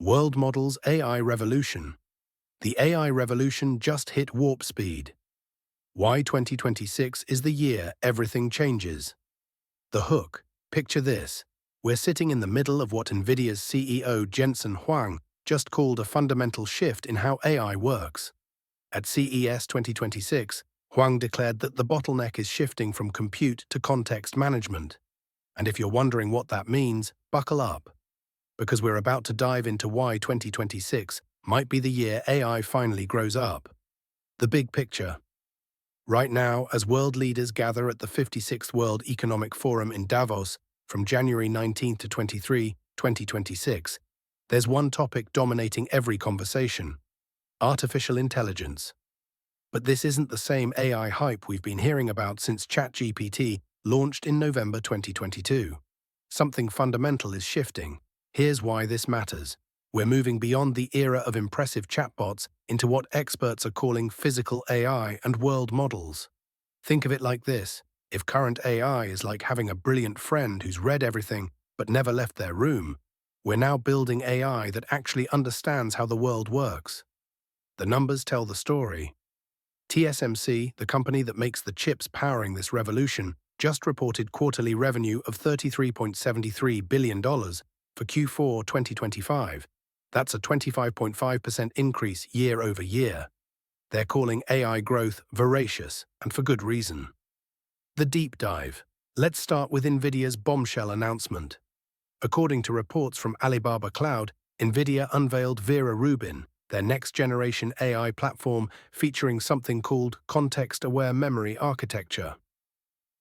World Models AI Revolution. The AI revolution just hit warp speed. Why 2026 is the year everything changes. The hook. Picture this. We're sitting in the middle of what NVIDIA's CEO Jensen Huang just called a fundamental shift in how AI works. At CES 2026, Huang declared that the bottleneck is shifting from compute to context management. And if you're wondering what that means, buckle up. Because we're about to dive into why 2026 might be the year AI finally grows up. The big picture. Right now, as world leaders gather at the 56th World Economic Forum in Davos from January 19 to 23, 2026, there's one topic dominating every conversation: artificial intelligence. But this isn't the same AI hype we've been hearing about since ChatGPT launched in November 2022. Something fundamental is shifting. Here's why this matters. We're moving beyond the era of impressive chatbots into what experts are calling physical AI and world models. Think of it like this. If current AI is like having a brilliant friend who's read everything but never left their room, we're now building AI that actually understands how the world works. The numbers tell the story. TSMC, the company that makes the chips powering this revolution, just reported quarterly revenue of $33.73 billion for Q4 2025. That's a 25.5% increase year over year. They're calling AI growth voracious, and for good reason. The deep dive. Let's start with NVIDIA's bombshell announcement. According to reports from Alibaba Cloud, NVIDIA unveiled Vera Rubin, their next-generation AI platform featuring something called context-aware memory architecture.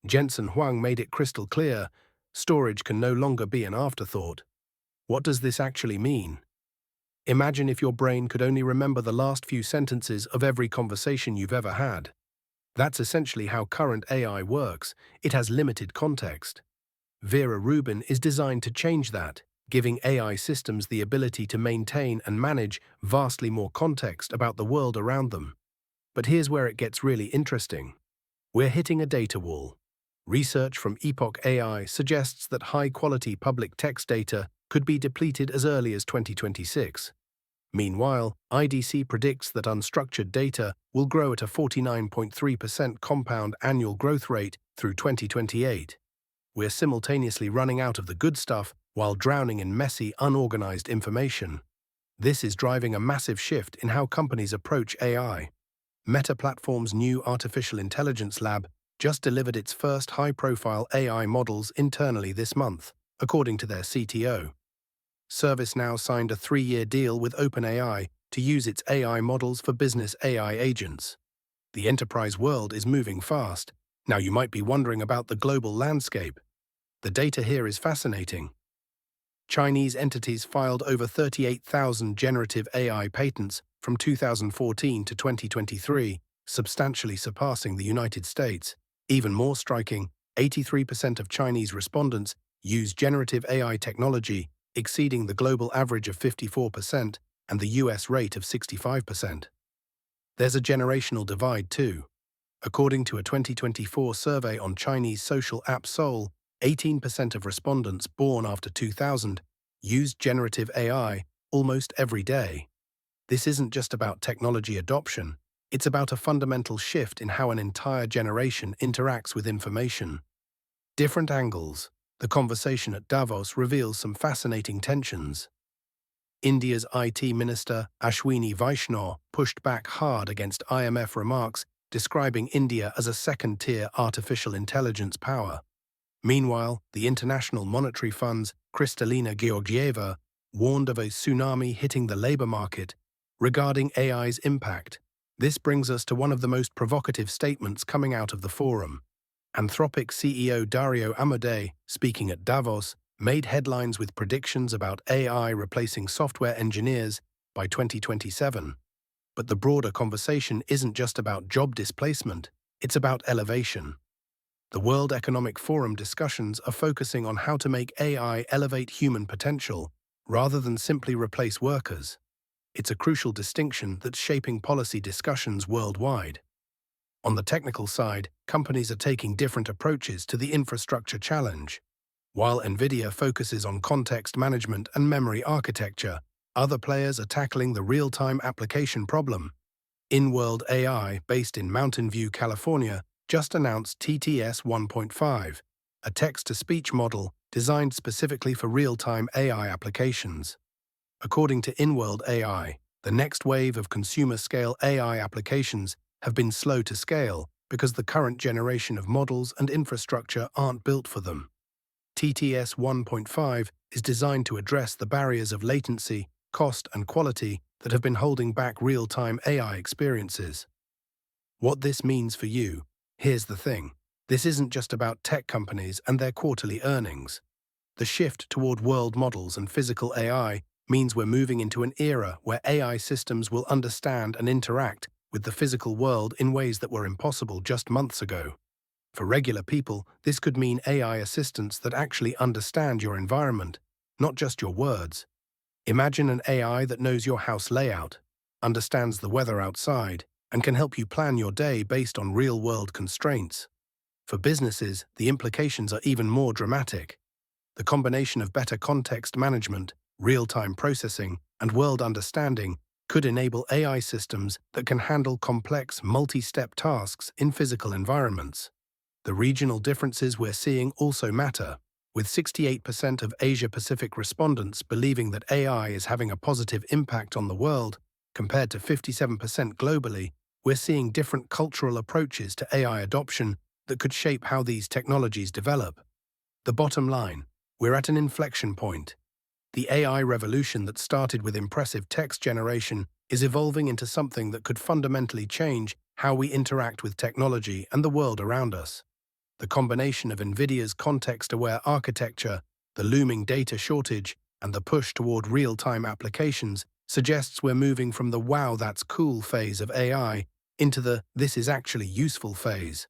Jensen Huang made it crystal clear: storage can no longer be an afterthought. What does this actually mean? Imagine if your brain could only remember the last few sentences of every conversation you've ever had. That's essentially how current AI works. It has limited context. Vera Rubin is designed to change that, giving AI systems the ability to maintain and manage vastly more context about the world around them. But here's where it gets really interesting. We're hitting a data wall. Research from Epoch AI suggests that high-quality public text data could be depleted as early as 2026. Meanwhile, IDC predicts that unstructured data will grow at a 49.3% compound annual growth rate through 2028. We're simultaneously running out of the good stuff while drowning in messy, unorganized information. This is driving a massive shift in how companies approach AI. Meta Platforms' new artificial intelligence lab just delivered its first high-profile AI models internally this month, according to their CTO. ServiceNow signed a 3-year deal with OpenAI to use its AI models for business AI agents. The enterprise world is moving fast. Now you might be wondering about the global landscape. The data here is fascinating. Chinese entities filed over 38,000 generative AI patents from 2014 to 2023, substantially surpassing the United States. Even more striking, 83% of Chinese respondents use generative AI technology, exceeding the global average of 54% and the US rate of 65%. There's a generational divide too. According to a 2024 survey on Chinese social app Seoul, 18% of respondents born after 2000 used generative AI almost every day. This isn't just about technology adoption, it's about a fundamental shift in how an entire generation interacts with information. Different angles. The conversation at Davos reveals some fascinating tensions. India's IT Minister Ashwini Vaishnaw pushed back hard against IMF remarks describing India as a second-tier artificial intelligence power. Meanwhile, the International Monetary Fund's Kristalina Georgieva warned of a tsunami hitting the labor market regarding AI's impact. This brings us to one of the most provocative statements coming out of the forum. Anthropic CEO Dario Amodei, speaking at Davos, made headlines with predictions about AI replacing software engineers by 2027. But the broader conversation isn't just about job displacement, it's about elevation. The World Economic Forum discussions are focusing on how to make AI elevate human potential, rather than simply replace workers. It's a crucial distinction that's shaping policy discussions worldwide. On the technical side, companies are taking different approaches to the infrastructure challenge. While NVIDIA focuses on context management and memory architecture, Other players are tackling the real-time application problem. Inworld AI, based in Mountain View, California, just announced TTS 1.5, a text-to-speech model designed specifically for real-time AI applications. According to Inworld AI, the next wave of consumer-scale AI applications have been slow to scale because the current generation of models and infrastructure aren't built for them. TTS 1.5 is designed to address the barriers of latency, cost, and quality that have been holding back real-time AI experiences. What this means for you? Here's the thing. This isn't just about tech companies and their quarterly earnings. The shift toward world models and physical AI means we're moving into an era where AI systems will understand and interact with the physical world in ways that were impossible just months ago. For regular people, this could mean AI assistants that actually understand your environment, not just your words. Imagine an AI that knows your house layout, understands the weather outside, and can help you plan your day based on real-world constraints. For businesses, the implications are even more dramatic. The combination of better context management, real-time processing, and world understanding could enable AI systems that can handle complex, multi-step tasks in physical environments. The regional differences we're seeing also matter, with 68% of Asia-Pacific respondents believing that AI is having a positive impact on the world, compared to 57% globally. We're seeing different cultural approaches to AI adoption that could shape how these technologies develop. The bottom line, we're at an inflection point. The AI revolution that started with impressive text generation is evolving into something that could fundamentally change how we interact with technology and the world around us. The combination of NVIDIA's context-aware architecture, the looming data shortage, and the push toward real-time applications suggests we're moving from the "wow, that's cool" phase of AI into the "this is actually useful" phase.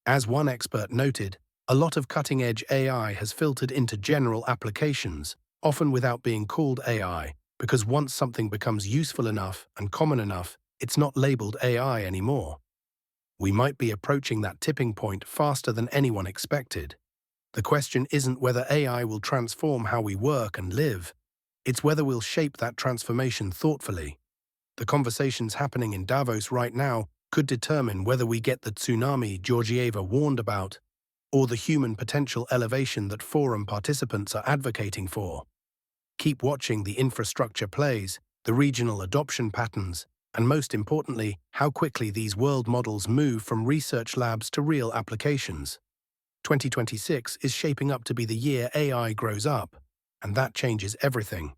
As one expert noted, a lot of cutting-edge AI has filtered into general applications, often without being called AI, because once something becomes useful enough and common enough, it's not labeled AI anymore. We might be approaching that tipping point faster than anyone expected. The question isn't whether AI will transform how we work and live, it's whether we'll shape that transformation thoughtfully. The conversations happening in Davos right now could determine whether we get the tsunami Georgieva warned about, or the human potential elevation that forum participants are advocating for. Keep watching the infrastructure plays, the regional adoption patterns, and most importantly, how quickly these world models move from research labs to real applications. 2026 is shaping up to be the year AI grows up, and that changes everything.